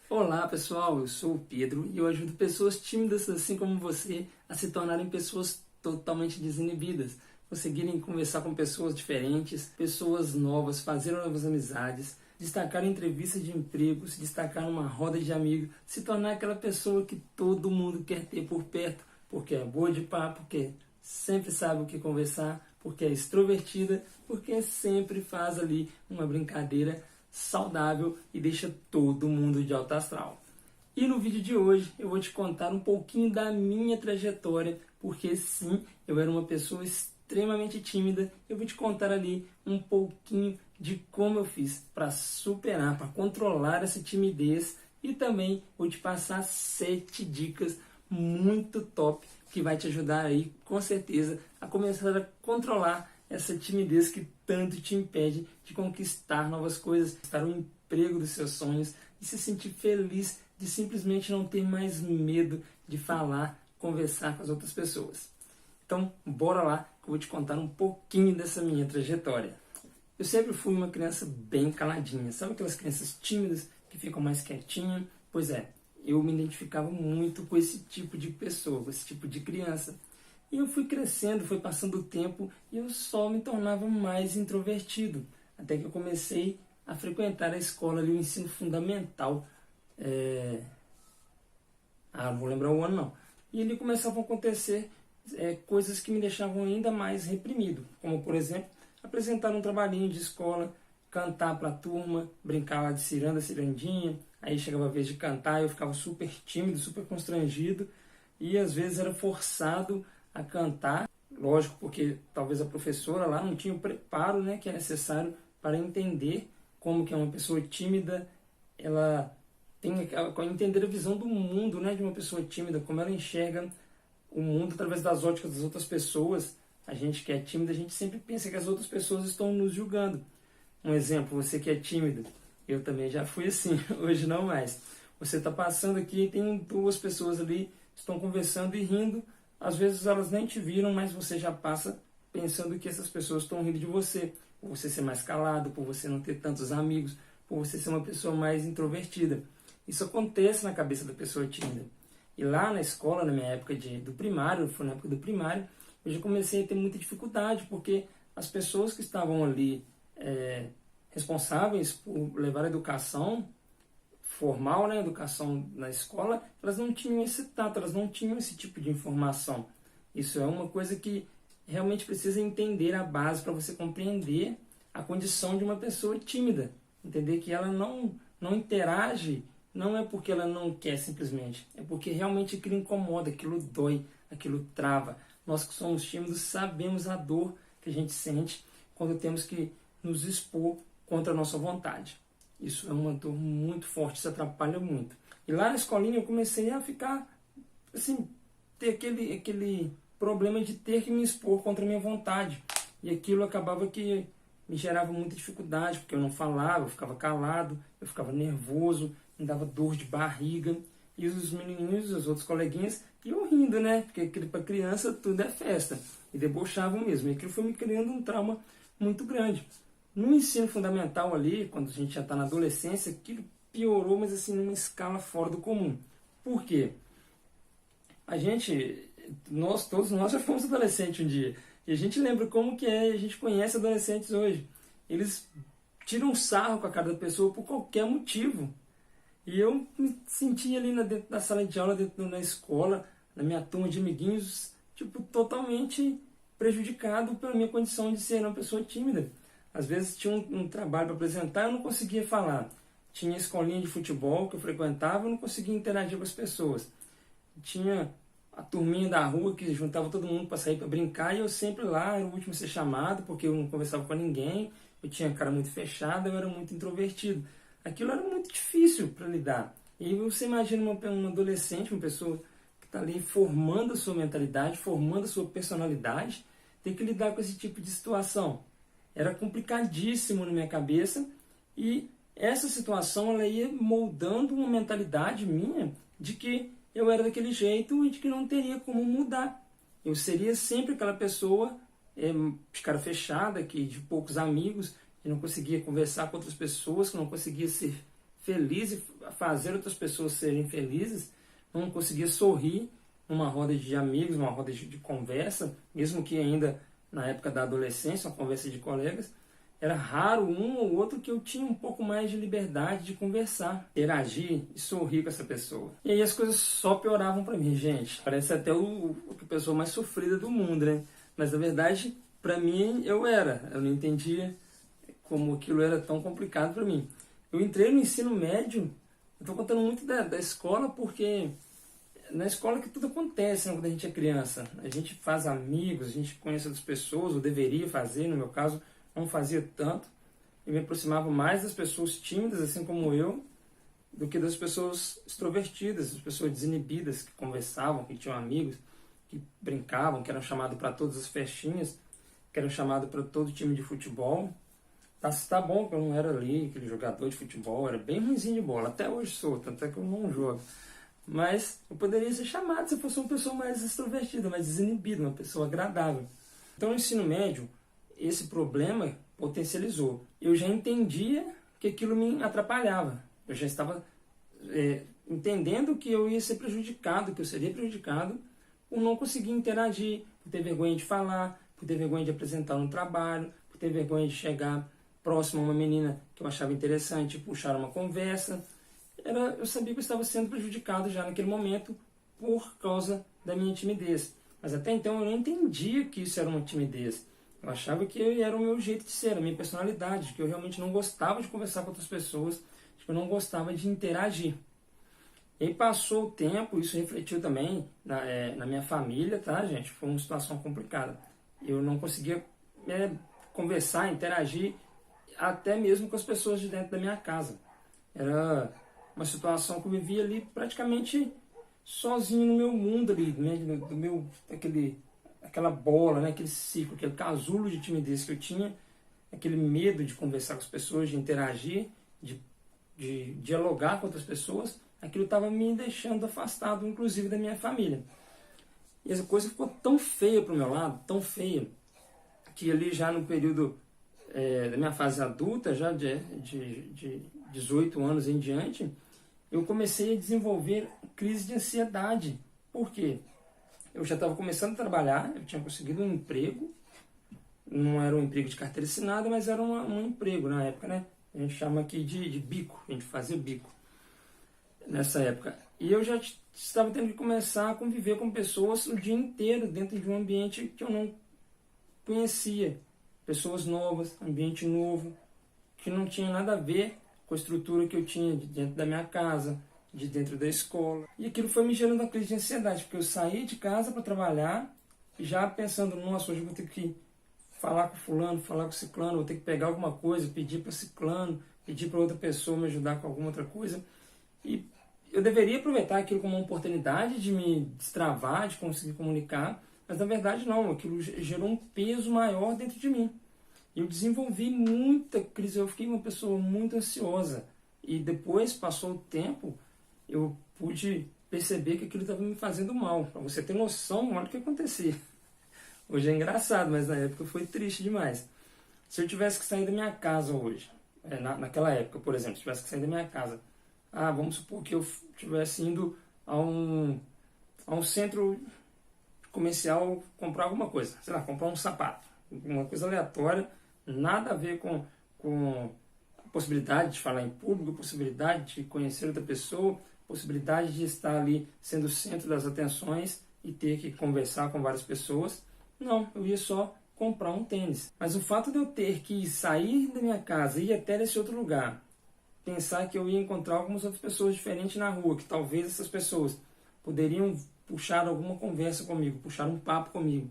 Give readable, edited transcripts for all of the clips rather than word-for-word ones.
Olá pessoal, eu sou o Pedro e eu ajudo pessoas tímidas assim como você a se tornarem pessoas totalmente desinibidas, conseguirem conversar com pessoas diferentes, pessoas novas, fazer novas amizades, destacar em entrevistas de emprego, se destacar numa roda de amigos, se tornar aquela pessoa que todo mundo quer ter por perto, porque é boa de papo, porque sempre sabe o que conversar, porque é extrovertida, porque sempre faz ali uma brincadeira saudável e deixa todo mundo de alto astral. E no vídeo de hoje eu vou te contar um pouquinho da minha trajetória, porque sim, eu era uma pessoa extremamente tímida. Eu vou te contar ali um pouquinho de como eu fiz para superar, para controlar essa timidez, e também vou te passar 7 dicas muito top que vai te ajudar aí, com certeza, a começar a controlar essa timidez que tanto te impede de conquistar novas coisas, estar no emprego dos seus sonhos e se sentir feliz de simplesmente não ter mais medo de falar, conversar com as outras pessoas. Então, bora lá que eu vou te contar um pouquinho dessa minha trajetória. Eu sempre fui uma criança bem caladinha, sabe aquelas crianças tímidas que ficam mais quietinhas? Pois é, eu me identificava muito com esse tipo de pessoa, com esse tipo de criança. E eu fui crescendo, foi passando o tempo e eu só me tornava mais introvertido. Até que eu comecei a frequentar a escola ali, o ensino fundamental. Não vou lembrar o ano não. E ali começavam a acontecer coisas que me deixavam ainda mais reprimido. Como, por exemplo, apresentar um trabalhinho de escola, cantar para a turma, brincar lá de ciranda, cirandinha. Aí chegava a vez de cantar, eu ficava super tímido, super constrangido. E às vezes era forçado a cantar, lógico, porque talvez a professora lá não tinha o preparo, né, que é necessário para entender como que é uma pessoa tímida, ela tem que entender a visão do mundo, né, de uma pessoa tímida, como ela enxerga o mundo através das óticas das outras pessoas. A gente que é tímido, a gente sempre pensa que as outras pessoas estão nos julgando. Um exemplo, você que é tímido, eu também já fui assim, hoje não mais. Você está passando aqui e tem 2 pessoas ali, estão conversando e rindo. Às vezes elas nem te viram, mas você já passa pensando que essas pessoas estão rindo de você, por você ser mais calado, por você não ter tantos amigos, por você ser uma pessoa mais introvertida. Isso acontece na cabeça da pessoa tímida. E lá na escola, na minha época do primário, foi na época do primário, eu já comecei a ter muita dificuldade, porque as pessoas que estavam ali responsáveis por levar a educação formal, né, educação na escola, elas não tinham esse tato, elas não tinham esse tipo de informação. Isso é uma coisa que realmente precisa entender a base para você compreender a condição de uma pessoa tímida. Entender que ela não interage, não é porque ela não quer simplesmente, é porque realmente aquilo incomoda, aquilo dói, aquilo trava. Nós que somos tímidos sabemos a dor que a gente sente quando temos que nos expor contra a nossa vontade. Isso é uma dor muito forte, isso atrapalha muito. E lá na escolinha eu comecei a ficar, assim, ter aquele problema de ter que me expor contra a minha vontade. E aquilo acabava que me gerava muita dificuldade, porque eu não falava, eu ficava calado, eu ficava nervoso, me dava dor de barriga. E os menininhos, os outros coleguinhas, iam rindo, né? Porque para criança tudo é festa. E debochavam mesmo. E aquilo foi me criando um trauma muito grande. No ensino fundamental ali, quando a gente já está na adolescência, aquilo piorou, mas assim, numa escala fora do comum. Por quê? Todos nós já fomos adolescentes um dia. E a gente lembra como que é, a gente conhece adolescentes hoje. Eles tiram sarro com a cara da pessoa por qualquer motivo. E eu me sentia ali dentro da sala de aula, na escola, na minha turma de amiguinhos, tipo, totalmente prejudicado pela minha condição de ser uma pessoa tímida. Às vezes tinha um trabalho para apresentar, eu não conseguia falar. Tinha escolinha de futebol que eu frequentava, eu não conseguia interagir com as pessoas. Tinha a turminha da rua que juntava todo mundo para sair para brincar, e eu sempre lá, era o último a ser chamado, porque eu não conversava com ninguém, eu tinha a cara muito fechada, eu era muito introvertido. Aquilo era muito difícil para lidar. E você imagina uma adolescente, uma pessoa que está ali formando a sua mentalidade, formando a sua personalidade, ter que lidar com esse tipo de situação. Era complicadíssimo na minha cabeça, e essa situação ela ia moldando uma mentalidade minha de que eu era daquele jeito e de que não teria como mudar. Eu seria sempre aquela pessoa de cara fechada, que de poucos amigos, que não conseguia conversar com outras pessoas, que não conseguia ser feliz e fazer outras pessoas serem felizes, não conseguia sorrir numa roda de amigos, numa roda de conversa, mesmo que ainda na época da adolescência, uma conversa de colegas, era raro um ou outro que eu tinha um pouco mais de liberdade de conversar, interagir e sorrir com essa pessoa. E aí as coisas só pioravam para mim, gente. Parece até a pessoa mais sofrida do mundo, né? Mas na verdade, para mim, eu não entendia como aquilo era tão complicado para mim. Eu entrei no ensino médio, eu estou contando muito da escola porque na escola que tudo acontece, né, quando a gente é criança. A gente faz amigos, a gente conhece outras pessoas, ou deveria fazer, no meu caso, não fazia tanto. Eu me aproximava mais das pessoas tímidas, assim como eu, do que das pessoas extrovertidas, das pessoas desinibidas, que conversavam, que tinham amigos, que brincavam, que eram chamados para todas as festinhas, que eram chamados para todo time de futebol. Tá bom que eu não era ali aquele jogador de futebol, era bem ruimzinho de bola, até hoje sou, tanto é que eu não jogo. Mas eu poderia ser chamado se eu fosse uma pessoa mais extrovertida, mais desinibida, uma pessoa agradável. Então, no ensino médio, esse problema potencializou. Eu já entendia que aquilo me atrapalhava. Eu já estava entendendo que eu ia ser prejudicado, que eu seria prejudicado por não conseguir interagir, por ter vergonha de falar, por ter vergonha de apresentar um trabalho, por ter vergonha de chegar próximo a uma menina que eu achava interessante, puxar uma conversa. Eu sabia que eu estava sendo prejudicado já naquele momento por causa da minha timidez. Mas até então eu não entendia que isso era uma timidez. Eu achava que era o meu jeito de ser, a minha personalidade, que eu realmente não gostava de conversar com outras pessoas, que eu não gostava de interagir. E aí passou o tempo, isso refletiu também na minha família, tá, gente? Foi uma situação complicada. Eu não conseguia conversar, interagir, até mesmo com as pessoas de dentro da minha casa. Era uma situação que eu vivia ali praticamente sozinho no meu mundo ali, né? Aquela bola, né? Aquele ciclo, aquele casulo de timidez que eu tinha, aquele medo de conversar com as pessoas, de interagir, de dialogar com outras pessoas, aquilo estava me deixando afastado, inclusive, da minha família. E essa coisa ficou tão feia para o meu lado, tão feia, que ali já no período da minha fase adulta, já de 18 anos em diante, eu comecei a desenvolver crise de ansiedade. Por quê? Eu já estava começando a trabalhar, eu tinha conseguido um emprego, não era um emprego de carteira assinada, mas era um emprego na época, né? A gente chama aqui de bico, a gente fazia bico nessa época. E eu já estava tendo que começar a conviver com pessoas o dia inteiro dentro de um ambiente que eu não conhecia. Pessoas novas, ambiente novo, que não tinha nada a ver com a estrutura que eu tinha de dentro da minha casa, de dentro da escola. E aquilo foi me gerando uma crise de ansiedade, porque eu saí de casa para trabalhar, já pensando, nossa, hoje eu vou ter que falar com fulano, falar com ciclano, vou ter que pegar alguma coisa, pedir para ciclano, pedir para outra pessoa me ajudar com alguma outra coisa. E eu deveria aproveitar aquilo como uma oportunidade de me destravar, de conseguir comunicar, mas na verdade não, aquilo gerou um peso maior dentro de mim. Eu desenvolvi muita crise, eu fiquei uma pessoa muito ansiosa. E depois, passou o tempo, eu pude perceber que aquilo estava me fazendo mal. Para você ter noção, olha o que acontecia. Hoje é engraçado, mas na época foi triste demais. Se eu tivesse que sair da minha casa hoje, naquela época, por exemplo, se eu tivesse que sair da minha casa, vamos supor que eu estivesse indo a um centro comercial comprar alguma coisa, sei lá, comprar um sapato, uma coisa aleatória, nada a ver com a possibilidade de falar em público, a possibilidade de conhecer outra pessoa, a possibilidade de estar ali sendo o centro das atenções e ter que conversar com várias pessoas. Não, eu ia só comprar um tênis. Mas o fato de eu ter que sair da minha casa e ir até esse outro lugar, pensar que eu ia encontrar algumas outras pessoas diferentes na rua, que talvez essas pessoas poderiam puxar alguma conversa comigo, puxar um papo comigo,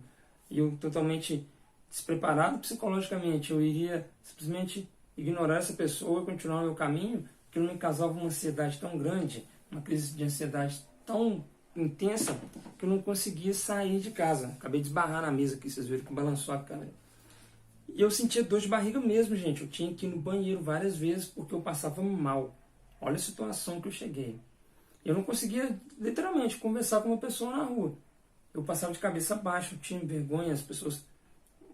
e eu totalmente despreparado psicologicamente, eu iria simplesmente ignorar essa pessoa e continuar o meu caminho, que não me causava uma ansiedade tão grande, uma crise de ansiedade tão intensa, que eu não conseguia sair de casa. Acabei de esbarrar na mesa aqui, vocês viram que balançou a câmera. E eu sentia dor de barriga mesmo, gente. Eu tinha que ir no banheiro várias vezes porque eu passava mal. Olha a situação que eu cheguei. Eu não conseguia, literalmente, conversar com uma pessoa na rua. Eu passava de cabeça baixa, eu tinha vergonha, as pessoas...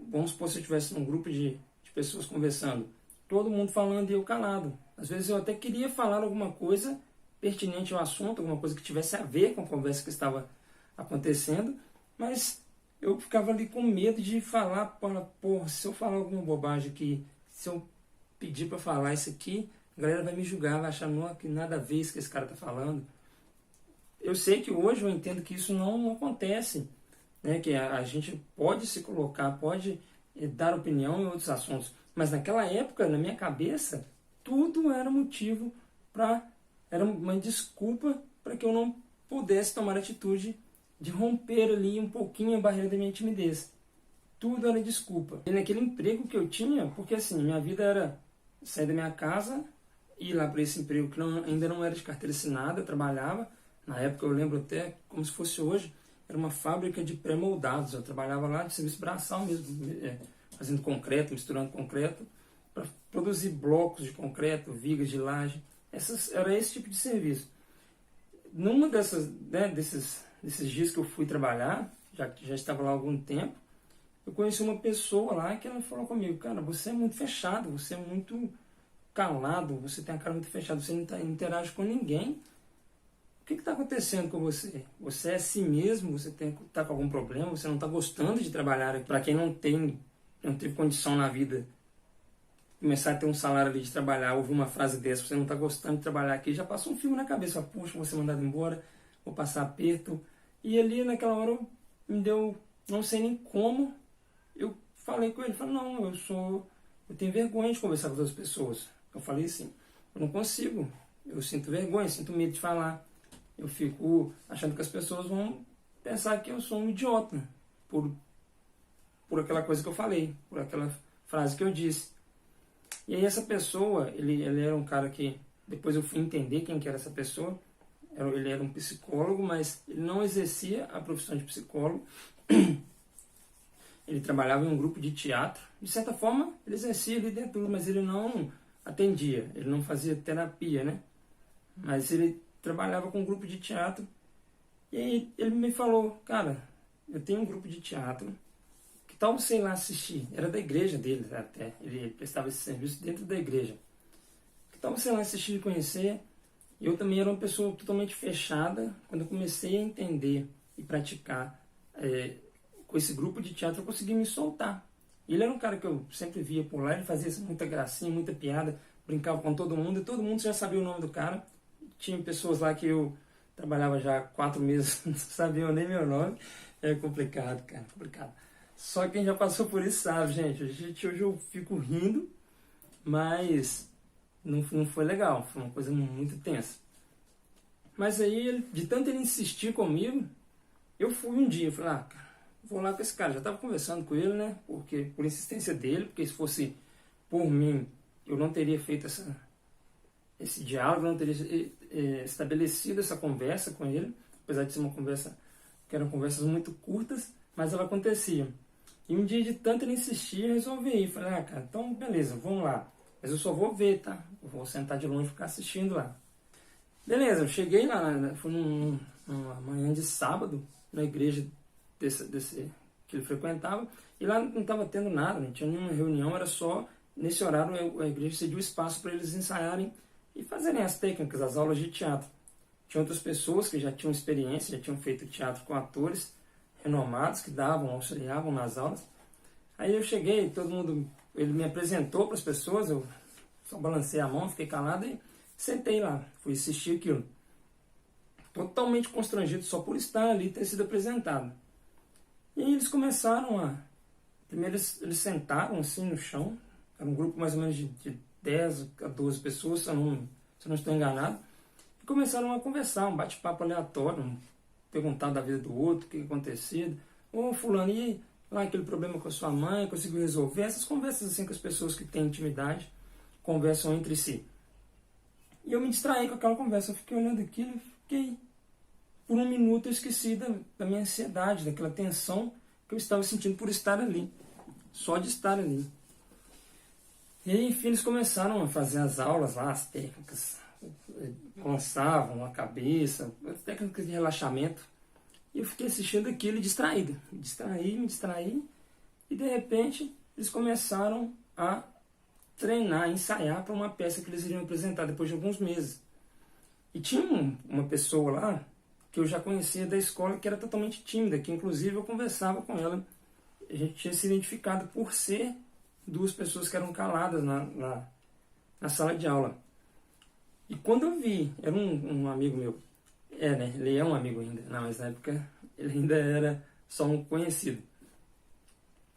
Vamos supor se eu estivesse num grupo de pessoas conversando. Todo mundo falando e eu calado. Às vezes eu até queria falar alguma coisa pertinente ao assunto, alguma coisa que tivesse a ver com a conversa que estava acontecendo, mas eu ficava ali com medo de falar, porra, se eu falar alguma bobagem aqui, se eu pedir para falar isso aqui, a galera vai me julgar, vai achar que nada a ver isso que esse cara está falando. Eu sei que hoje eu entendo que isso não acontece, né? Que a gente pode se colocar, pode dar opinião em outros assuntos, mas naquela época, na minha cabeça, tudo era motivo era uma desculpa para que eu não pudesse tomar a atitude de romper ali um pouquinho a barreira da minha timidez. Tudo era desculpa. E naquele emprego que eu tinha, porque assim, minha vida era sair da minha casa, ir lá para esse emprego que ainda não era de carteira assinada, eu trabalhava. Na época eu lembro até como se fosse hoje, era uma fábrica de pré-moldados. Eu trabalhava lá de serviço braçal mesmo, fazendo concreto, misturando concreto, para produzir blocos de concreto, vigas de laje. Era esse tipo de serviço. Numa desses dias que eu fui trabalhar, já estava lá há algum tempo, eu conheci uma pessoa lá que ela falou comigo: cara, você é muito fechado, você é muito calado, você tem a cara muito fechada, você não interage com ninguém. O que está acontecendo com você? Você é assim mesmo? Você está com algum problema? Você não está gostando de trabalhar aqui? Para quem não teve condição na vida, começar a ter um salário ali de trabalhar, ouvir uma frase dessa: você não está gostando de trabalhar aqui, já passa um filme na cabeça. Puxa, vou ser mandado embora, vou passar aperto. E ali naquela hora me deu, não sei nem como, eu falei com ele, falei: não, eu tenho vergonha de conversar com outras pessoas. Eu falei assim: eu não consigo, eu sinto vergonha, sinto medo de falar. Eu fico achando que as pessoas vão pensar que eu sou um idiota por aquela coisa que eu falei, por aquela frase que eu disse. E aí essa pessoa, ele era um cara que, depois eu fui entender quem que era essa pessoa. Ele era um psicólogo, mas ele não exercia a profissão de psicólogo. Ele trabalhava em um grupo de teatro. De certa forma, ele exercia ali dentro, mas ele não atendia, ele não fazia terapia, né? Mas ele trabalhava com um grupo de teatro. E aí ele me falou: cara, eu tenho um grupo de teatro, que tal você ir lá assistir? Era da igreja dele até, ele prestava esse serviço dentro da igreja. Que tal você ir lá assistir e conhecer? Eu também era uma pessoa totalmente fechada. Quando eu comecei a entender e praticar com esse grupo de teatro, eu consegui me soltar. Ele era um cara que eu sempre via por lá, ele fazia muita gracinha, muita piada, brincava com todo mundo, e todo mundo já sabia o nome do cara. Tinha pessoas lá que eu trabalhava já há 4 meses, não sabiam nem meu nome. É complicado, cara, complicado. Só quem já passou por isso sabe, gente. Hoje eu fico rindo, mas não foi legal, foi uma coisa muito tensa. Mas aí, de tanto ele insistir comigo, eu fui um dia, eu falei: cara, vou lá com esse cara. Já estava conversando com ele, né, porque por insistência dele, porque se fosse por mim, eu não teria feito esse diálogo, não teria estabelecido essa conversa com ele, apesar de ser uma conversa que eram conversas muito curtas, mas ela acontecia. E um dia, de tanto ele insistir, eu resolvi ir. Falei: cara, então beleza, vamos lá. Mas eu só vou ver, tá? Eu vou sentar de longe e ficar assistindo lá. Beleza, eu cheguei lá, fui numa manhã de sábado, na igreja que ele frequentava, e lá não estava tendo nada, não tinha nenhuma reunião, era só, nesse horário, a igreja cediu espaço para eles ensaiarem e fazerem as técnicas, as aulas de teatro. Tinha outras pessoas que já tinham experiência, já tinham feito teatro com atores renomados, que auxiliavam nas aulas. Aí eu cheguei, todo mundo, ele me apresentou para as pessoas, eu só balancei a mão, fiquei calado e sentei lá, fui assistir aquilo. Totalmente constrangido só por estar ali e ter sido apresentado. E aí eles começaram primeiro eles sentaram assim no chão, era um grupo mais ou menos de 10 a 12 pessoas, se eu não estou enganado, e começaram a conversar, um bate-papo aleatório, perguntar da vida do outro, o que acontecia. Ô fulano, e aí, lá aquele problema com a sua mãe, conseguiu resolver? Essas conversas assim com as pessoas que têm intimidade, conversam entre si. E eu me distraí com aquela conversa, eu fiquei olhando aquilo e fiquei... Por um minuto eu esqueci da minha ansiedade, daquela tensão que eu estava sentindo por estar ali. Só de estar ali. E aí, enfim, eles começaram a fazer as aulas lá, as técnicas. Lançavam a cabeça, as técnicas de relaxamento. E eu fiquei assistindo aquilo distraído. Me distraí. E de repente, eles começaram a treinar, ensaiar para uma peça que eles iriam apresentar depois de alguns meses. E tinha uma pessoa lá que eu já conhecia da escola que era totalmente tímida, que inclusive eu conversava com ela. A gente tinha se identificado por ser duas pessoas que eram caladas na sala de aula. E quando eu vi, era um amigo meu, né? Ele é um amigo ainda, não, mas na época ele ainda era só um conhecido.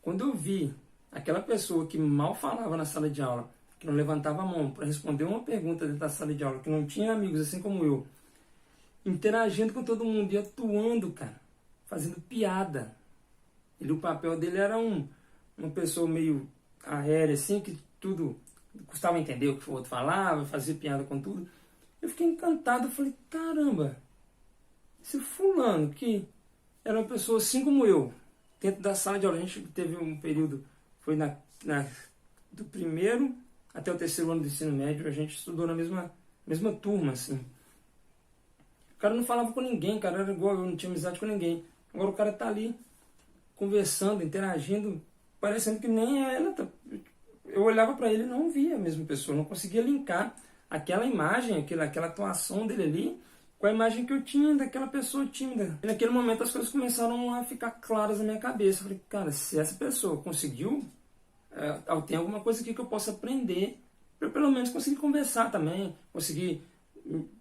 Quando eu vi aquela pessoa que mal falava na sala de aula, que não levantava a mão para responder uma pergunta dentro da sala de aula, que não tinha amigos assim como eu, interagindo com todo mundo e atuando, cara, fazendo piada. O papel dele era uma pessoa meio aérea, assim, que tudo custava entender o que o outro falava, fazia piada com tudo. Eu fiquei encantado, eu falei, caramba, esse fulano que era uma pessoa assim como eu, dentro da sala de aula, a gente teve um período, foi do primeiro até o terceiro ano do ensino médio, a gente estudou na mesma turma, assim. O cara não falava com ninguém, cara, era igual eu, não tinha amizade com ninguém. Agora o cara tá ali, conversando, interagindo, parecendo que nem ela. Eu olhava para ele e não via a mesma pessoa, não conseguia linkar aquela imagem, aquela atuação dele ali, com a imagem que eu tinha daquela pessoa tímida. E naquele momento as coisas começaram a ficar claras na minha cabeça. Eu falei, cara, se essa pessoa conseguiu, tem alguma coisa aqui que eu possa aprender, para eu pelo menos conseguir conversar também, conseguir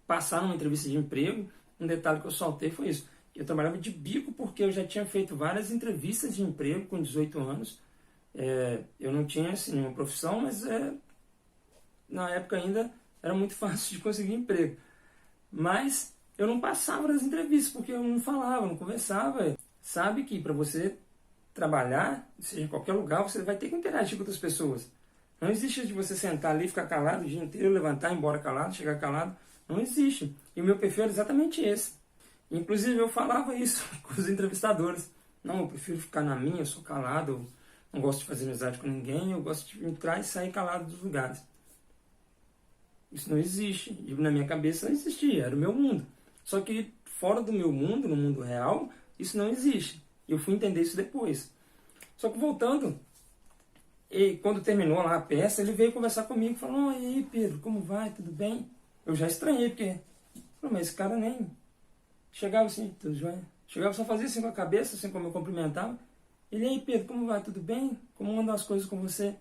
passar numa entrevista de emprego. Um detalhe que eu soltei foi isso. Eu trabalhava de bico porque eu já tinha feito várias entrevistas de emprego com 18 anos. Eu não tinha assim, nenhuma profissão, mas na época ainda era muito fácil de conseguir emprego. Mas eu não passava nas entrevistas porque eu não falava, não conversava. Sabe que para você trabalhar, seja em qualquer lugar, você vai ter que interagir com outras pessoas. Não existe de você sentar ali, ficar calado o dia inteiro, levantar, ir embora calado, chegar calado. Não existe. E o meu perfil era exatamente esse. Inclusive eu falava isso com os entrevistadores. Não, eu prefiro ficar na minha, eu sou calado, eu não gosto de fazer amizade com ninguém, eu gosto de entrar e sair calado dos lugares. Isso não existe. E na minha cabeça não existia, era o meu mundo. Só que fora do meu mundo, no mundo real, isso não existe. E eu fui entender isso depois. Só que voltando, e quando terminou lá a peça, ele veio conversar comigo, falou, e aí Pedro, como vai, tudo bem? Eu já estranhei, porque, mas esse cara nem chegava assim, tudo jóia? Chegava só fazia assim com a cabeça, assim como eu cumprimentava. Ele, aí Pedro, como vai, tudo bem? Como andam as coisas com você?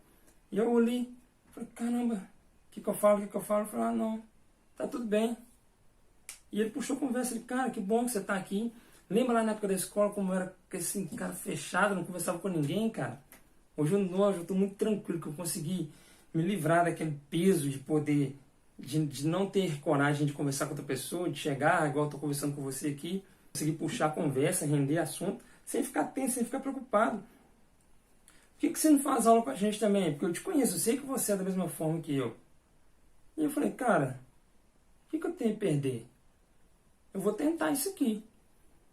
E eu olhei, falei, caramba, o que eu falo, Eu falei, não, tá tudo bem. E ele puxou a conversa, ele, cara, que bom que você tá aqui. Lembra lá na época da escola como eu era assim, cara fechado, não conversava com ninguém, cara? Hoje eu tô muito tranquilo que eu consegui me livrar daquele peso de poder, de não ter coragem de conversar com outra pessoa, de chegar, igual eu tô conversando com você aqui, conseguir puxar a conversa, render assunto, sem ficar tenso, sem ficar preocupado. Por que você não faz aula com a gente também? Porque eu te conheço, eu sei que você é da mesma forma que eu. E eu falei, cara, o que eu tenho a perder? Eu vou tentar isso aqui.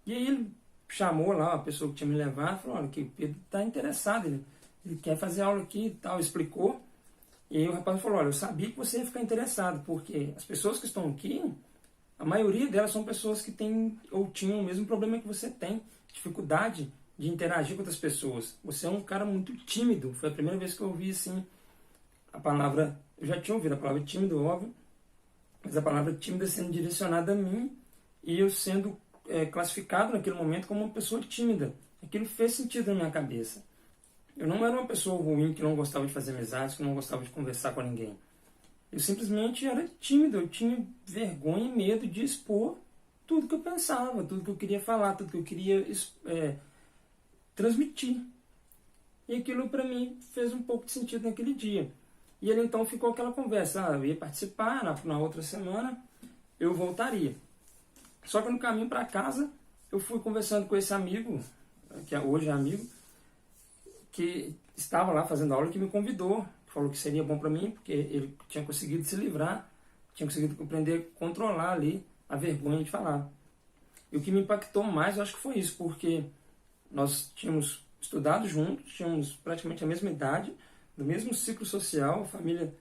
E aí ele chamou lá uma pessoa que tinha me levado e falou, olha, que o Pedro está interessado, ele quer fazer aula aqui e tal, explicou. E aí o rapaz falou, olha, eu sabia que você ia ficar interessado, porque as pessoas que estão aqui, a maioria delas são pessoas que têm ou tinham o mesmo problema que você tem, dificuldade de interagir com outras pessoas. Você é um cara muito tímido, foi a primeira vez que eu ouvi assim, a palavra, eu já tinha ouvido a palavra tímido, óbvio, mas a palavra tímida sendo direcionada a mim e eu sendo classificado naquele momento como uma pessoa tímida. Aquilo fez sentido na minha cabeça. Eu não era uma pessoa ruim que não gostava de fazer amizades, que não gostava de conversar com ninguém. Eu simplesmente era tímido, eu tinha vergonha e medo de expor tudo que eu pensava, tudo que eu queria falar, tudo que eu queria transmitir. E aquilo para mim fez um pouco de sentido naquele dia. E ele então ficou aquela conversa, eu ia participar, na outra semana eu voltaria. Só que no caminho para casa, eu fui conversando com esse amigo, que hoje é amigo, que estava lá fazendo aula, que me convidou, que falou que seria bom para mim, porque ele tinha conseguido se livrar, tinha conseguido aprender a controlar ali a vergonha de falar. E o que me impactou mais, eu acho que foi isso, porque nós tínhamos estudado juntos, tínhamos praticamente a mesma idade, do mesmo ciclo social, a família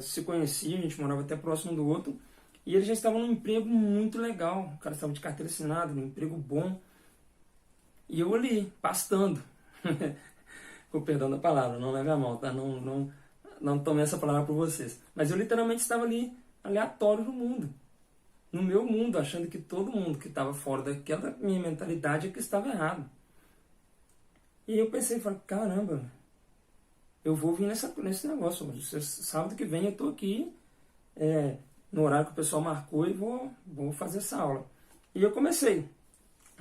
se conhecia, a gente morava até próximo do outro, e ele já estava num emprego muito legal, o cara estava de carteira assinada, num emprego bom, e eu ali, pastando, com perdão da palavra, não leve a mal, tá? Não não tomei essa palavra por vocês. Mas eu literalmente estava ali, aleatório no mundo. No meu mundo, achando que todo mundo que estava fora daquela minha mentalidade é que estava errado. E eu pensei, falei, caramba, eu vou vir nesse negócio. Sábado que vem eu estou aqui, no horário que o pessoal marcou, e vou fazer essa aula. E eu comecei.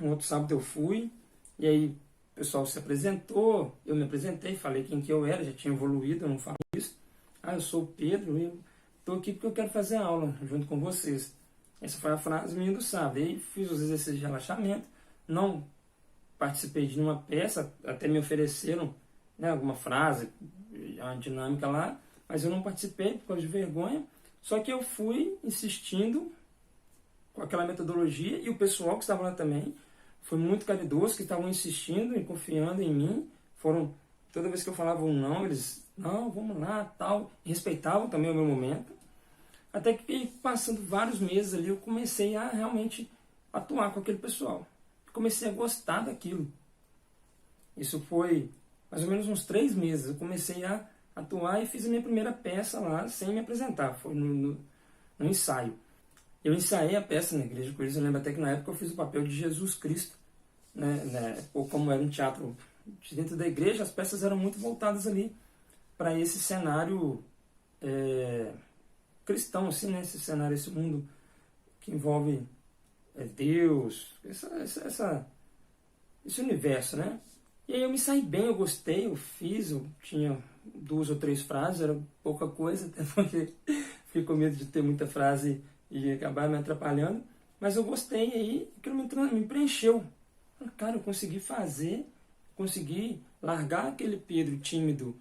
Um outro sábado eu fui, e aí o pessoal se apresentou, eu me apresentei, falei quem que eu era, já tinha evoluído, eu não falo isso. Eu sou o Pedro, e eu estou aqui porque eu quero fazer aula junto com vocês. Essa foi a frase minha do sábado. E aí fiz os exercícios de relaxamento, não participei de nenhuma peça, até me ofereceram, né, alguma frase, uma dinâmica lá, mas eu não participei por causa de vergonha. Só que eu fui insistindo com aquela metodologia, e o pessoal que estava lá também foi muito caridoso, que estavam insistindo e confiando em mim. Toda vez que eu falava um não, eles, não, vamos lá, tal, respeitavam também o meu momento. Até que passando vários meses ali, eu comecei a realmente atuar com aquele pessoal. Comecei a gostar daquilo. Isso foi mais ou menos uns 3 meses. Eu comecei a atuar e fiz a minha primeira peça lá sem me apresentar. Foi no ensaio. Eu ensaiei a peça na igreja com eles. Eu lembro até que na época eu fiz o papel de Jesus Cristo. Ou como era um teatro de dentro da igreja, as peças eram muito voltadas ali para esse cenário cristão, assim, né? Esse cenário, esse mundo que envolve Deus, esse universo, né? E aí eu me saí bem, eu gostei, eu fiz, eu tinha 2 ou 3 frases, era pouca coisa, até porque fiquei com medo de ter muita frase e acabar me atrapalhando, mas eu gostei, e aí aquilo me preencheu. Cara, eu consegui fazer, consegui largar aquele Pedro tímido,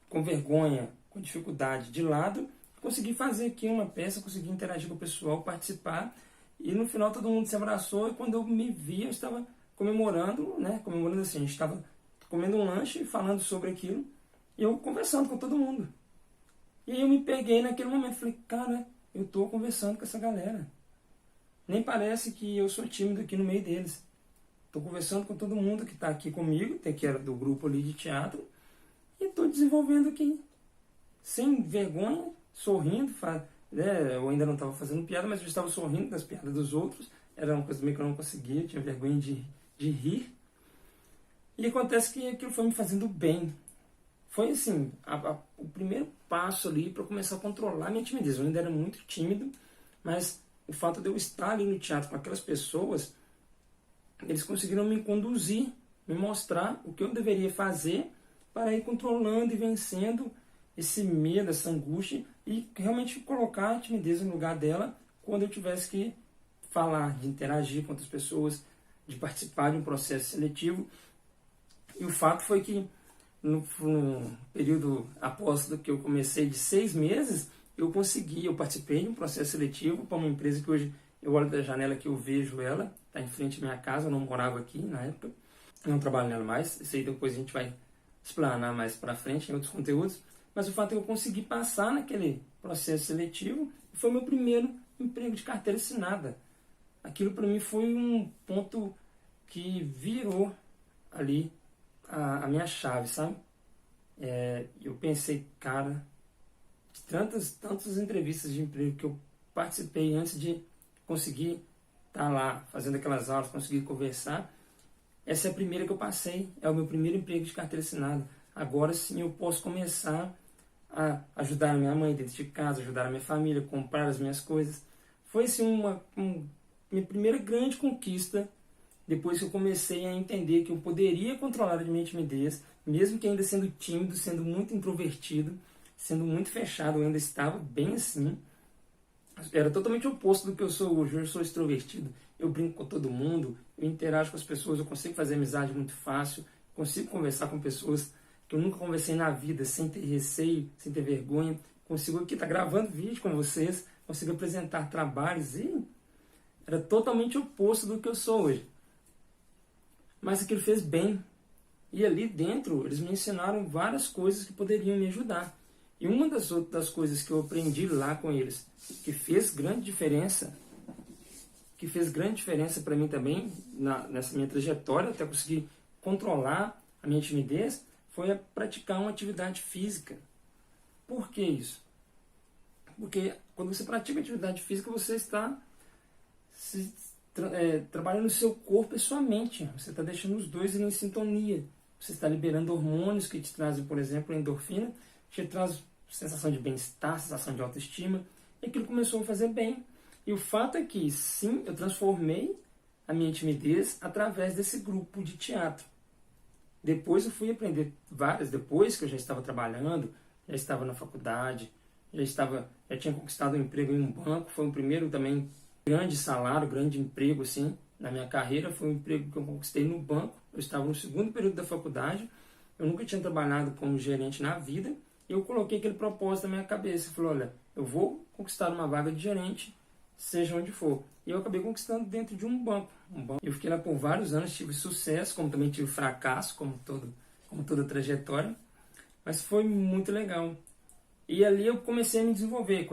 com vergonha, com dificuldade de lado, consegui fazer aqui uma peça, consegui interagir com o pessoal, participar, e no final todo mundo se abraçou, e quando eu me vi, eu estava comemorando, né? Comemorando assim, a gente estava comendo um lanche, falando sobre aquilo, e eu conversando com todo mundo. E aí eu me peguei naquele momento, falei, cara, eu estou conversando com essa galera. Nem parece que eu sou tímido aqui no meio deles. Estou conversando com todo mundo que está aqui comigo, que era do grupo ali de teatro, e estou desenvolvendo aqui, sem vergonha, sorrindo, eu ainda não estava fazendo piada, mas eu estava sorrindo das piadas dos outros. Era uma coisa meio que eu não conseguia, eu tinha vergonha de rir. E acontece que aquilo foi me fazendo bem. Foi assim, o primeiro passo ali para eu começar a controlar a minha timidez. Eu ainda era muito tímido, mas o fato de eu estar ali no teatro com aquelas pessoas, eles conseguiram me conduzir, me mostrar o que eu deveria fazer para ir controlando e vencendo esse medo, essa angústia, e realmente colocar a timidez no lugar dela quando eu tivesse que falar, de interagir com outras pessoas, de participar de um processo seletivo. E o fato foi que no período após que eu comecei, de 6 meses, eu participei de um processo seletivo para uma empresa que hoje eu olho da janela que eu vejo ela, está em frente à minha casa, eu não morava aqui na época, não trabalho nela mais, isso aí depois a gente vai explanar mais para frente em outros conteúdos, mas o fato é que eu consegui passar naquele processo seletivo, e foi meu primeiro emprego de carteira assinada. Aquilo para mim foi um ponto que virou ali a minha chave, sabe? Eu pensei, cara, de tantas entrevistas de emprego que eu participei antes de conseguir estar lá fazendo aquelas aulas, conseguir conversar, essa é a primeira que eu passei, é o meu primeiro emprego de carteira assinada. Agora sim eu posso começar a ajudar a minha mãe dentro de casa, ajudar a minha família, comprar as minhas coisas. Foi assim minha primeira grande conquista, depois que eu comecei a entender que eu poderia controlar a minha timidez, mesmo que ainda sendo tímido, sendo muito introvertido, sendo muito fechado, eu ainda estava bem assim. Era totalmente o oposto do que eu sou hoje. Eu sou extrovertido, eu brinco com todo mundo, eu interajo com as pessoas, eu consigo fazer amizade muito fácil, consigo conversar com pessoas que eu nunca conversei na vida, sem ter receio, sem ter vergonha. Consigo aqui estar gravando vídeo com vocês, consigo apresentar trabalhos, e era totalmente oposto do que eu sou hoje. Mas aquilo fez bem. E ali dentro, eles me ensinaram várias coisas que poderiam me ajudar. E uma das coisas que eu aprendi lá com eles, que fez grande diferença para mim também, nessa minha trajetória, até conseguir controlar a minha timidez, foi a praticar uma atividade física. Por que isso? Porque quando você pratica atividade física, você está trabalhando o seu corpo e sua mente. Você está deixando os dois em sintonia. Você está liberando hormônios que te trazem, por exemplo, a endorfina, que te traz sensação de bem-estar, sensação de autoestima. E aquilo começou a fazer bem. E o fato é que, sim, eu transformei a minha timidez através desse grupo de teatro. Depois eu fui aprender depois que eu já estava trabalhando, já estava na faculdade, já tinha conquistado um emprego em um banco, foi um primeiro também grande salário, grande emprego assim, na minha carreira, foi um emprego que eu conquistei no banco. Eu estava no segundo período da faculdade, eu nunca tinha trabalhado como gerente na vida, e eu coloquei aquele propósito na minha cabeça, eu falei, olha, eu vou conquistar uma vaga de gerente, seja onde for. E eu acabei conquistando dentro de um banco. Eu fiquei lá por vários anos, tive sucesso, como também tive fracasso, como toda trajetória, mas foi muito legal. E ali eu comecei a me desenvolver,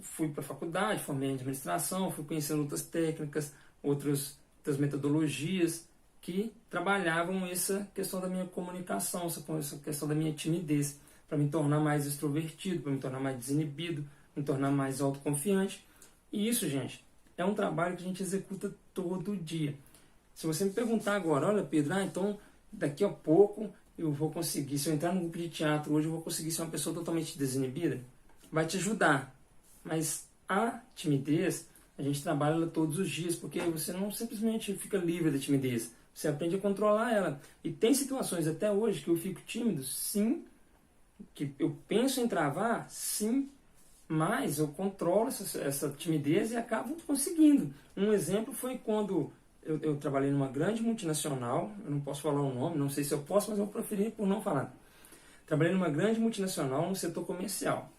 fui para a faculdade, formei em administração, fui conhecendo outras técnicas, outras metodologias que trabalhavam essa questão da minha comunicação, essa questão da minha timidez, para me tornar mais extrovertido, para me tornar mais desinibido, me tornar mais autoconfiante. E isso, gente, é um trabalho que a gente executa todo dia. Se você me perguntar agora, olha Pedro, então daqui a pouco eu vou conseguir, se eu entrar no grupo de teatro hoje, eu vou conseguir ser uma pessoa totalmente desinibida? Vai te ajudar. Mas a timidez, a gente trabalha ela todos os dias, porque você não simplesmente fica livre da timidez. Você aprende a controlar ela. E tem situações até hoje que eu fico tímido, sim, que eu penso em travar, sim, mas eu controlo essa timidez e acabo conseguindo. Um exemplo foi quando eu trabalhei numa grande multinacional, eu não posso falar o nome, não sei se eu posso, mas eu vou preferir por não falar. Trabalhei numa grande multinacional no setor comercial.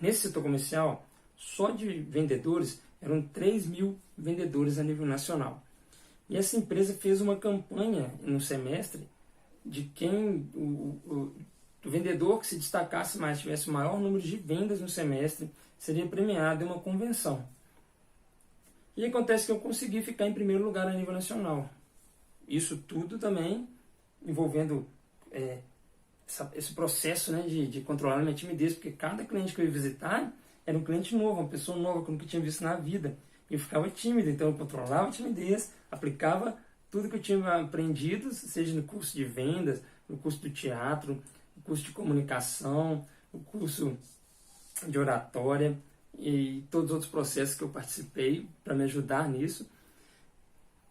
Nesse setor comercial, só de vendedores, eram 3.000 vendedores a nível nacional. E essa empresa fez uma campanha no semestre de quem o vendedor que se destacasse mais, tivesse o maior número de vendas no semestre, seria premiado em uma convenção. E acontece que eu consegui ficar em primeiro lugar a nível nacional. Isso tudo também envolvendo esse processo, né, de controlar a minha timidez, porque cada cliente que eu ia visitar era um cliente novo, uma pessoa nova que eu nunca tinha visto na vida. Eu ficava tímido, então eu controlava a timidez, aplicava tudo que eu tinha aprendido, seja no curso de vendas, no curso do teatro, no curso de comunicação, no curso de oratória e todos os outros processos que eu participei para me ajudar nisso.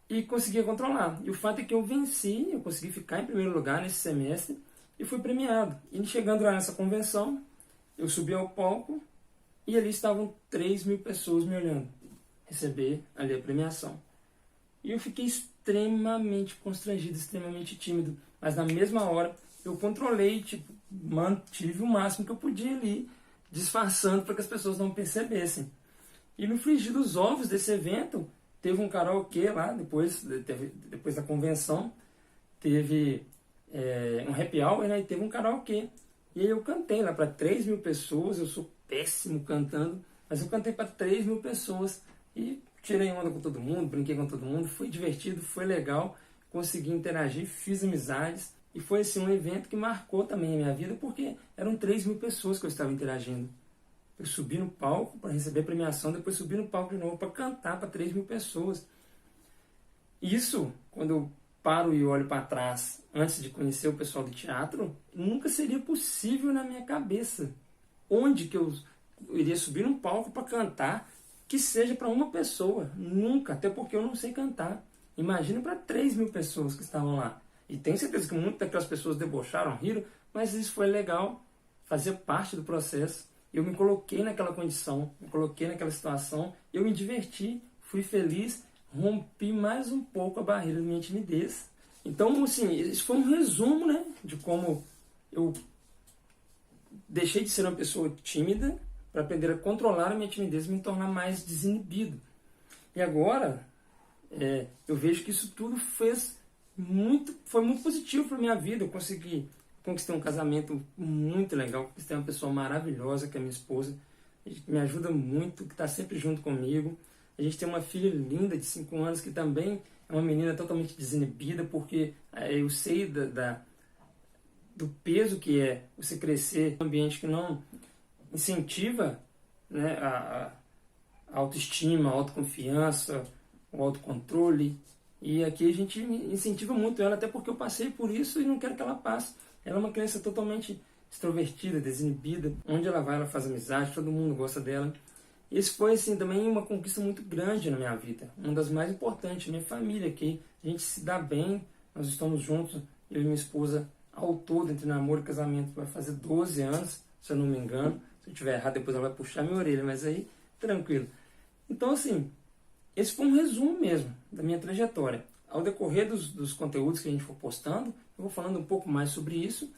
E conseguia controlar. E o fato é que eu venci, eu consegui ficar em primeiro lugar nesse semestre e fui premiado. E chegando lá nessa convenção, eu subi ao palco e ali estavam 3.000 pessoas me olhando, receber ali a premiação. E eu fiquei extremamente constrangido, extremamente tímido. Mas na mesma hora eu controlei, mantive o máximo que eu podia ali, disfarçando para que as pessoas não percebessem. E no frigir dos ovos desse evento, teve um karaokê lá, depois da convenção, teve um happy hour, né, e teve um karaokê. E aí eu cantei lá para 3.000 pessoas, eu sou péssimo cantando, mas eu cantei para 3.000 pessoas e tirei onda com todo mundo, brinquei com todo mundo, foi divertido, foi legal, consegui interagir, fiz amizades. E foi assim, um evento que marcou também a minha vida, porque eram 3.000 pessoas que eu estava interagindo. Eu subi no palco para receber a premiação, depois subi no palco de novo para cantar para 3.000 pessoas. Isso, quando eu paro e olho para trás, antes de conhecer o pessoal do teatro, nunca seria possível na minha cabeça. Onde que eu iria subir num palco para cantar, que seja para uma pessoa? Nunca, até porque eu não sei cantar. Imagina para 3.000 pessoas que estavam lá. E tenho certeza que muitas daquelas pessoas debocharam, riram, mas isso foi legal, fazia parte do processo. Eu me coloquei naquela condição, me coloquei naquela situação, eu me diverti, fui feliz, rompi mais um pouco a barreira da minha timidez. Então, assim, isso foi um resumo, né, de como eu deixei de ser uma pessoa tímida para aprender a controlar a minha timidez e me tornar mais desinibido. E agora, eu vejo que isso tudo foi muito positivo para a minha vida. Eu conquistei um casamento muito legal, conquistei uma pessoa maravilhosa, que é minha esposa, que me ajuda muito, que está sempre junto comigo. A gente tem uma filha linda de 5 anos, que também é uma menina totalmente desinibida, porque eu sei do peso que é você crescer em um ambiente que não incentiva, né, a autoestima, a autoconfiança, o autocontrole. E aqui a gente incentiva muito ela, até porque eu passei por isso e não quero que ela passe. Ela é uma criança totalmente extrovertida, desinibida. Onde ela vai, ela faz amizade, todo mundo gosta dela. Esse foi, assim, também uma conquista muito grande na minha vida. Uma das mais importantes, minha família aqui. A gente se dá bem, nós estamos juntos, eu e minha esposa, ao todo, entre namoro e casamento, vai fazer 12 anos, se eu não me engano. Se eu estiver errado, depois ela vai puxar minha orelha, mas aí, tranquilo. Então, assim, esse foi um resumo mesmo da minha trajetória. Ao decorrer dos conteúdos que a gente for postando, eu vou falando um pouco mais sobre isso,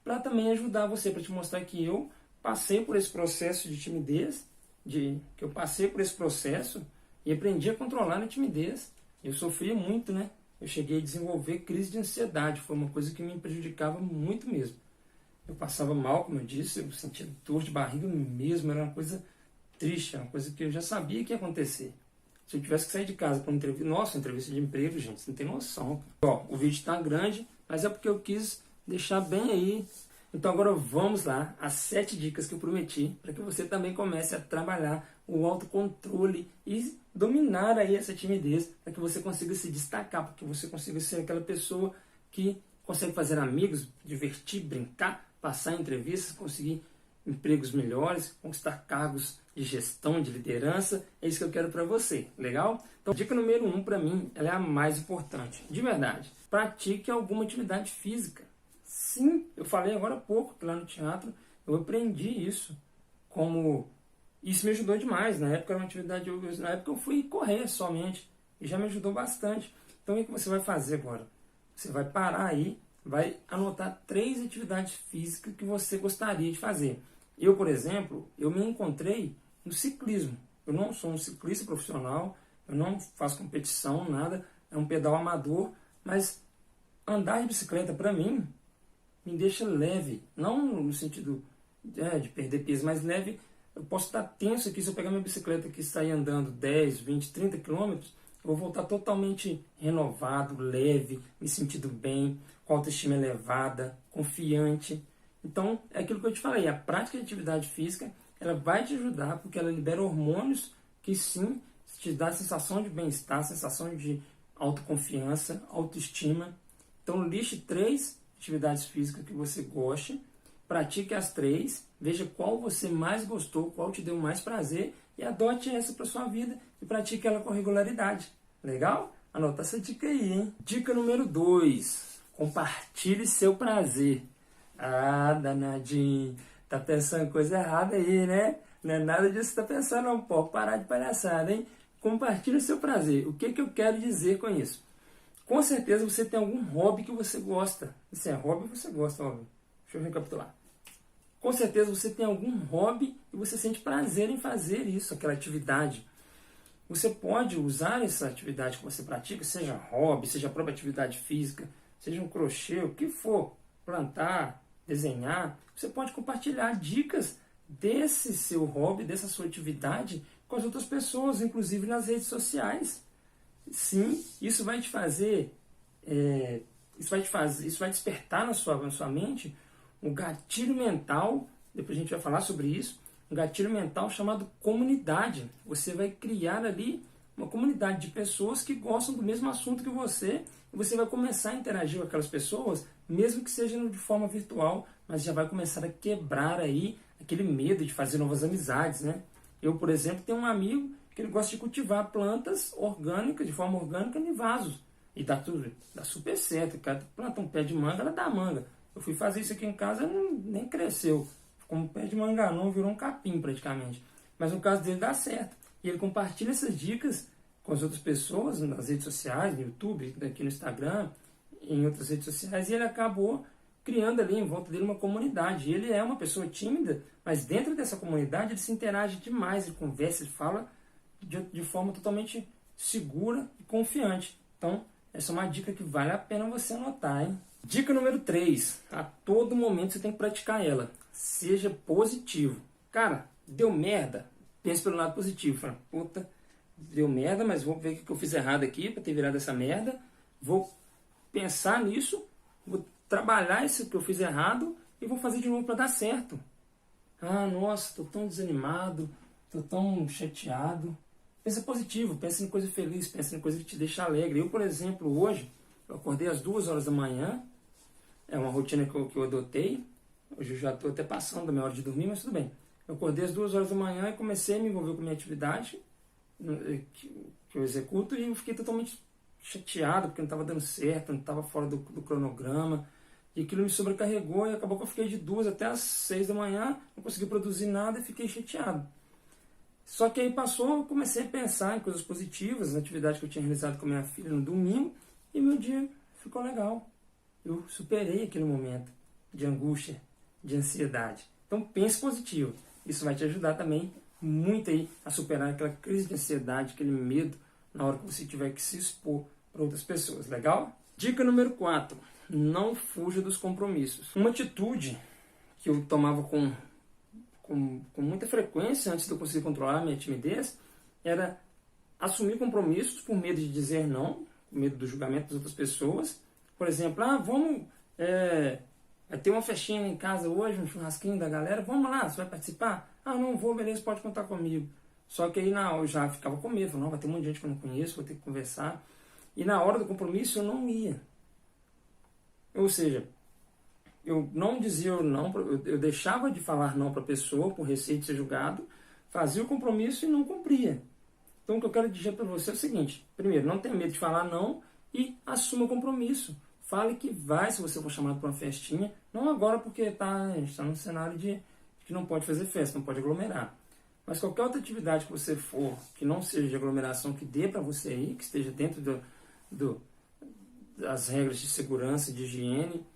para também ajudar você, para te mostrar que eu passei por esse processo de timidez, que eu passei por esse processo e aprendi a controlar a timidez. Eu sofria muito, né? Eu cheguei a desenvolver crise de ansiedade, foi uma coisa que me prejudicava muito mesmo. Eu passava mal, como eu disse, eu sentia dor de barriga mesmo, era uma coisa triste, uma coisa que eu já sabia que ia acontecer. Se eu tivesse que sair de casa para uma entrevista, nossa, entrevista de emprego, gente, você não tem noção. Ó, o vídeo está grande, mas é porque eu quis deixar bem aí. Então agora vamos lá, as 7 dicas que eu prometi, para que você também comece a trabalhar o autocontrole e dominar aí essa timidez, para que você consiga se destacar, para que você consiga ser aquela pessoa que consegue fazer amigos, divertir, brincar, passar em entrevistas, conseguir empregos melhores, conquistar cargos de gestão, de liderança. É isso que eu quero para você, legal? Então, dica número 1 para mim, ela é a mais importante, de verdade. Pratique alguma atividade física. Sim, eu falei agora há pouco que lá no teatro eu aprendi isso, isso me ajudou demais. Na época era uma atividade, na época eu fui correr somente e já me ajudou bastante. Então o que você vai fazer agora? Você vai parar aí, vai anotar 3 atividades físicas que você gostaria de fazer. Eu, por exemplo, eu me encontrei no ciclismo. Eu não sou um ciclista profissional, eu não faço competição, nada, é um pedal amador, mas andar de bicicleta para mim me deixa leve, não no sentido de perder peso, mas leve. Eu posso estar tenso aqui, se eu pegar minha bicicleta aqui e sair andando 10, 20, 30 quilômetros, eu vou voltar totalmente renovado, leve, me sentindo bem, com autoestima elevada, confiante. Então, é aquilo que eu te falei, a prática de atividade física, ela vai te ajudar, porque ela libera hormônios que sim, te dá a sensação de bem-estar, a sensação de autoconfiança, autoestima. Então, liste 3 atividades físicas que você goste, pratique as 3, veja qual você mais gostou, qual te deu mais prazer e adote essa para sua vida e pratique ela com regularidade. Legal? Anota essa dica aí, hein? Dica número 2, compartilhe seu prazer. Ah, danadinho, tá pensando coisa errada aí, né? Não é nada disso que tá pensando não, pô, parar de palhaçada, hein? Compartilhe seu prazer. O que eu quero dizer com isso? Com certeza você tem algum hobby que você gosta. Se é hobby, você gosta, óbvio. Deixa eu recapitular. Com certeza você tem algum hobby e você sente prazer em fazer isso, aquela atividade. Você pode usar essa atividade que você pratica, seja hobby, seja a própria atividade física, seja um crochê, o que for, plantar, desenhar. Você pode compartilhar dicas desse seu hobby, dessa sua atividade com as outras pessoas, inclusive nas redes sociais. Sim, isso vai te fazer, isso vai despertar na sua mente um gatilho mental, depois a gente vai falar sobre isso, um gatilho mental chamado comunidade. Você vai criar ali uma comunidade de pessoas que gostam do mesmo assunto que você, e você vai começar a interagir com aquelas pessoas, mesmo que seja de forma virtual, mas já vai começar a quebrar aí aquele medo de fazer novas amizades, né? Eu, por exemplo, tenho um amigo que ele gosta de cultivar plantas orgânicas, de forma orgânica, em vasos. E dá super certo. O cara planta um pé de manga, ela dá manga. Eu fui fazer isso aqui em casa, nem cresceu. Ficou um pé de manga não, virou um capim praticamente. Mas no caso dele dá certo. E ele compartilha essas dicas com as outras pessoas, nas redes sociais, no YouTube, aqui no Instagram, em outras redes sociais, e ele acabou criando ali em volta dele uma comunidade. E ele é uma pessoa tímida, mas dentro dessa comunidade ele se interage demais, ele conversa, ele fala de forma totalmente segura e confiante. Então, essa é uma dica que vale a pena você anotar, hein? Dica número 3. A todo momento você tem que praticar ela. Seja positivo. Cara, deu merda? Pense pelo lado positivo. Fala, puta, deu merda, mas vou ver o que eu fiz errado aqui para ter virado essa merda. Vou pensar nisso, vou trabalhar isso que eu fiz errado e vou fazer de novo para dar certo. Ah, nossa, estou tão desanimado, estou tão chateado. Pensa positivo, pensa em coisa feliz, pensa em coisa que te deixa alegre. Eu, por exemplo, hoje, eu acordei às 2 horas da manhã, é uma rotina que eu adotei. Hoje eu já estou até passando da minha hora de dormir, mas tudo bem. Eu acordei às 2 horas da manhã e comecei a me envolver com a minha atividade que eu executo, e eu fiquei totalmente chateado porque não estava dando certo, não estava fora do cronograma, e aquilo me sobrecarregou e acabou que eu fiquei de 2 até às 6 da manhã, não consegui produzir nada e fiquei chateado. Só que aí passou, eu comecei a pensar em coisas positivas, na atividade que eu tinha realizado com a minha filha no domingo, e meu dia ficou legal. Eu superei aquele momento de angústia, de ansiedade. Então pense positivo, isso vai te ajudar também muito aí a superar aquela crise de ansiedade, aquele medo na hora que você tiver que se expor para outras pessoas, legal? Dica número 4, não fuja dos compromissos. Uma atitude que eu tomava com muita frequência antes de eu conseguir controlar a minha timidez era assumir compromissos por medo de dizer não, por medo do julgamento das outras pessoas. Por exemplo, vamos vai ter uma festinha em casa hoje, um churrasquinho da galera, vamos lá, você vai participar? Ah, não vou, beleza, pode contar comigo. Só que aí eu já ficava com medo, não, vai ter um monte de gente que eu não conheço, vou ter que conversar. E na hora do compromisso eu não ia. Ou seja, eu não dizia não, eu deixava de falar não para a pessoa por receio de ser julgado, fazia o compromisso e não cumpria. Então o que eu quero dizer para você é o seguinte: primeiro, não tenha medo de falar não e assuma o compromisso. Fale que vai, se você for chamado para uma festinha, não agora porque a gente está num cenário de que não pode fazer festa, não pode aglomerar. Mas qualquer outra atividade que você for, que não seja de aglomeração, que dê para você ir, que esteja dentro das regras de segurança, de higiene,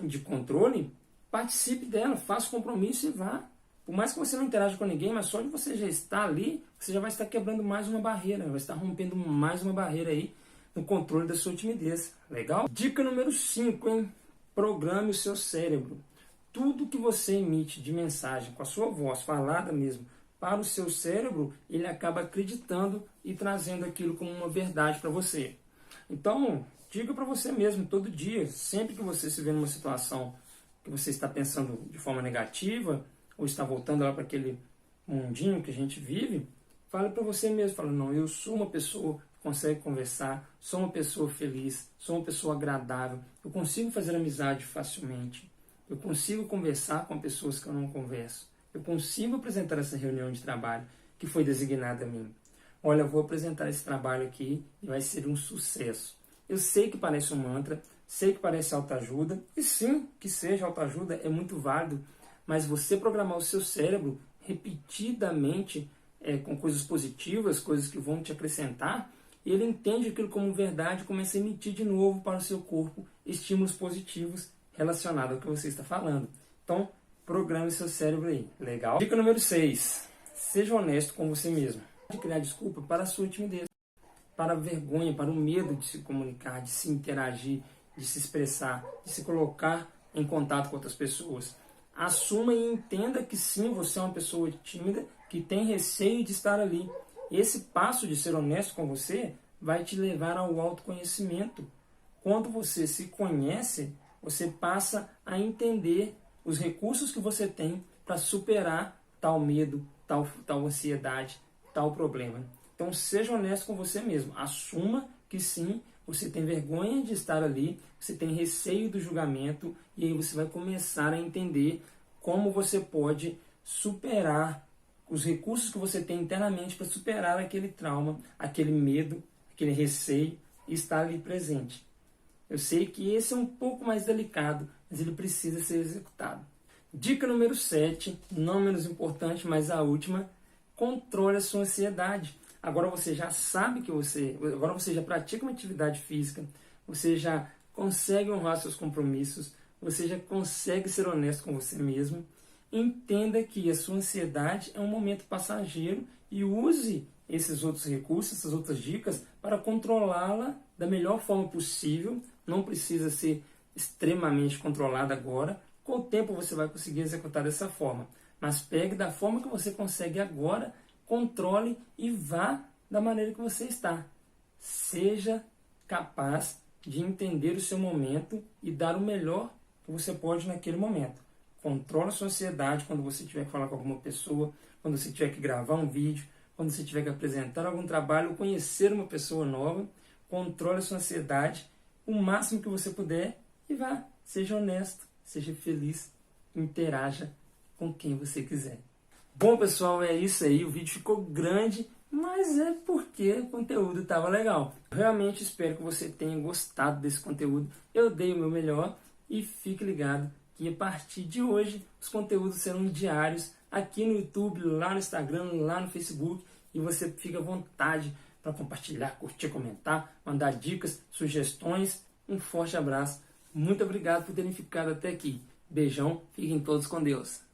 de controle, participe dela, faça o compromisso e vá. Por mais que você não interaja com ninguém, mas só de você já estar ali, você já vai estar quebrando mais uma barreira, vai estar rompendo mais uma barreira aí no controle da sua timidez. Legal? Dica número 5, hein? Programe o seu cérebro. Tudo que você emite de mensagem com a sua voz, falada mesmo, para o seu cérebro, ele acaba acreditando e trazendo aquilo como uma verdade para você. Então, diga para você mesmo, todo dia, sempre que você se vê numa situação que você está pensando de forma negativa, ou está voltando lá para aquele mundinho que a gente vive, fale para você mesmo, fala, não, eu sou uma pessoa que consegue conversar, sou uma pessoa feliz, sou uma pessoa agradável, eu consigo fazer amizade facilmente, eu consigo conversar com pessoas que eu não converso, eu consigo apresentar essa reunião de trabalho que foi designada a mim. Olha, eu vou apresentar esse trabalho aqui e vai ser um sucesso. Eu sei que parece um mantra, sei que parece autoajuda, e sim, que seja autoajuda, é muito válido, mas você programar o seu cérebro repetidamente com coisas positivas, coisas que vão te acrescentar, e ele entende aquilo como verdade e começa a emitir de novo para o seu corpo estímulos positivos relacionados ao que você está falando. Então, programe seu cérebro aí. Legal? Dica número 6. Seja honesto com você mesmo. De criar desculpa para a sua timidez, para a vergonha, para o medo de se comunicar, de se interagir, de se expressar, de se colocar em contato com outras pessoas. Assuma e entenda que sim, você é uma pessoa tímida, que tem receio de estar ali. Esse passo de ser honesto com você vai te levar ao autoconhecimento. Quando você se conhece, você passa a entender os recursos que você tem para superar tal medo, tal ansiedade, tal problema. Então seja honesto com você mesmo. Assuma que sim, você tem vergonha de estar ali, você tem receio do julgamento, e aí você vai começar a entender como você pode superar os recursos que você tem internamente para superar aquele trauma, aquele medo, aquele receio e estar ali presente. Eu sei que esse é um pouco mais delicado, mas ele precisa ser executado. Dica número 7, não menos importante, mas a última: controle a sua ansiedade. Agora você já sabe que agora você já pratica uma atividade física, você já consegue honrar seus compromissos, você já consegue ser honesto com você mesmo. Entenda que a sua ansiedade é um momento passageiro e use esses outros recursos, essas outras dicas para controlá-la da melhor forma possível. Não precisa ser extremamente controlada agora. Com o tempo você vai conseguir executar dessa forma. Mas pegue da forma que você consegue agora, controle e vá da maneira que você está. Seja capaz de entender o seu momento e dar o melhor que você pode naquele momento. Controla a sua ansiedade quando você tiver que falar com alguma pessoa, quando você tiver que gravar um vídeo, quando você tiver que apresentar algum trabalho ou conhecer uma pessoa nova. Controle a sua ansiedade o máximo que você puder e vá, seja honesto, seja feliz, interaja com quem você quiser. Bom, pessoal, é isso aí. O vídeo ficou grande, mas é porque o conteúdo estava legal. Realmente espero que você tenha gostado desse conteúdo. Eu dei o meu melhor e fique ligado que a partir de hoje os conteúdos serão diários aqui no YouTube, lá no Instagram, lá no Facebook, e você fica à vontade para compartilhar, curtir, comentar, mandar dicas, sugestões. Um forte abraço. Muito obrigado por terem ficado até aqui. Beijão, fiquem todos com Deus.